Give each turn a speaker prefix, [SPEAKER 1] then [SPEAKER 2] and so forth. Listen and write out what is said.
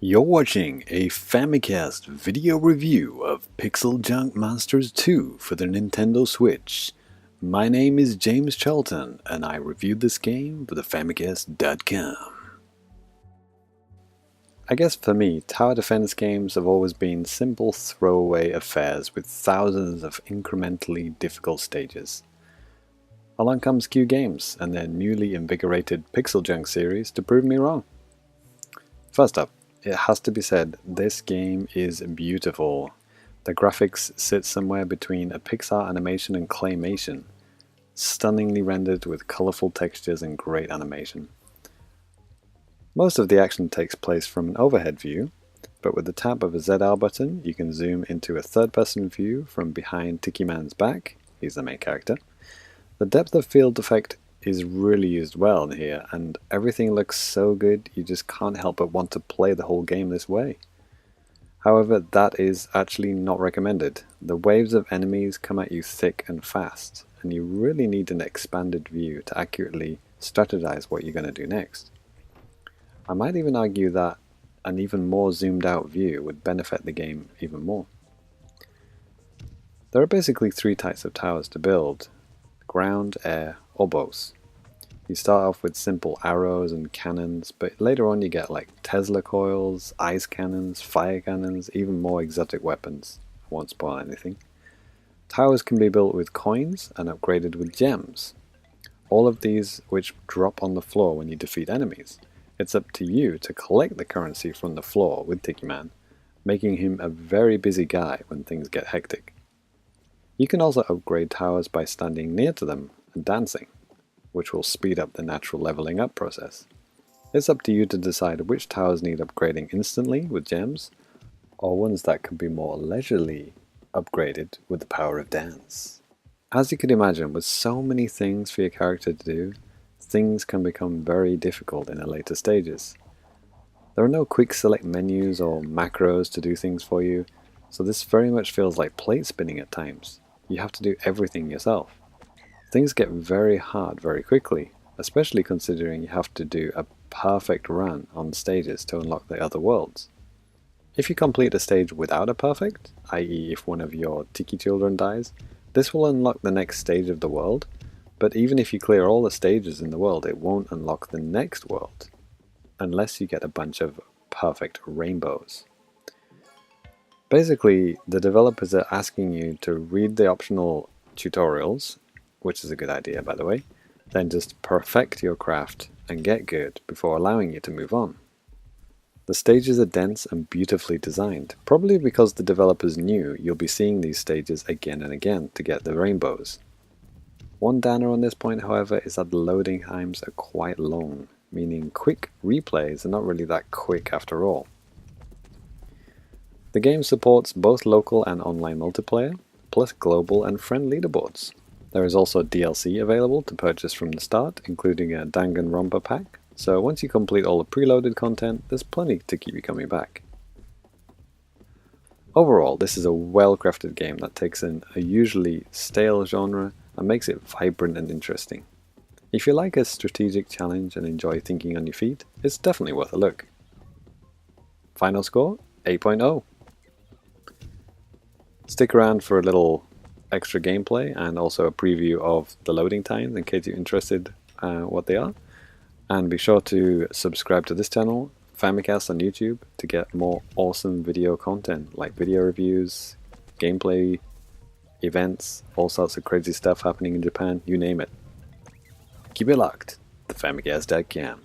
[SPEAKER 1] You're watching a Famicast video review of PixelJunk Monsters 2 for the Nintendo Switch. My name is James Charlton, and I reviewed this game for the Famicast.com. I guess for me, tower defense games have always been simple throwaway affairs with thousands of incrementally difficult stages. Along comes Q Games and their newly invigorated PixelJunk series to prove me wrong. First up, it has to be said, this game is beautiful. The graphics sit somewhere between a Pixar animation and claymation, stunningly rendered with colourful textures and great animation. Most of the action takes place from an overhead view, but with the tap of a ZR button you can zoom into a third-person view from behind Tiki Man's back. He's the main character. The depth of field effect is really used well here, and everything looks so good you just can't help but want to play the whole game this way. However, that is actually not recommended. The waves of enemies come at you thick and fast, and you really need an expanded view to accurately strategize what you're going to do next. I might even argue that an even more zoomed out view would benefit the game even more. There are basically three types of towers to build: ground, air, or both. You start off with simple arrows and cannons, but later on you get like Tesla coils, ice cannons, fire cannons, even more exotic weapons. I won't spoil anything. Towers can be built with coins and upgraded with gems. All of these which drop on the floor when you defeat enemies. It's up to you to collect the currency from the floor with Tiki Man, making him a very busy guy when things get hectic. You can also upgrade towers by standing near to them and dancing, which will speed up the natural leveling up process. It's up to you to decide which towers need upgrading instantly with gems, or ones that can be more leisurely upgraded with the power of dance. As you can imagine, with so many things for your character to do, things can become very difficult in the later stages. There are no quick select menus or macros to do things for you, so this very much feels like plate spinning at times. You have to do everything yourself. Things get very hard very quickly, especially considering you have to do a perfect run on stages to unlock the other worlds. If you complete a stage without a perfect, i.e. if one of your Tiki children dies, this will unlock the next stage of the world, but even if you clear all the stages in the world, it won't unlock the next world, unless you get a bunch of perfect rainbows. Basically, the developers are asking you to read the optional tutorials, which is a good idea by the way, then just perfect your craft and get good before allowing you to move on. The stages are dense and beautifully designed, probably because the developers knew you'll be seeing these stages again and again to get the rainbows. One downer on this point, however, is that the loading times are quite long, meaning quick replays are not really that quick after all. The game supports both local and online multiplayer, plus global and friend leaderboards. There is also DLC available to purchase from the start, including a Danganronpa pack, so once you complete all the preloaded content, there's plenty to keep you coming back. Overall, this is a well-crafted game that takes in a usually stale genre and makes it vibrant and interesting. If you like a strategic challenge and enjoy thinking on your feet, it's definitely worth a look. Final score, 8.0. Stick around for a little extra gameplay and also a preview of the loading times in case you're interested what they are. And be sure to subscribe to this channel, Famicast on YouTube, to get more awesome video content like video reviews, gameplay, events, all sorts of crazy stuff happening in Japan, you name it. Keep it locked, the Famicast.com.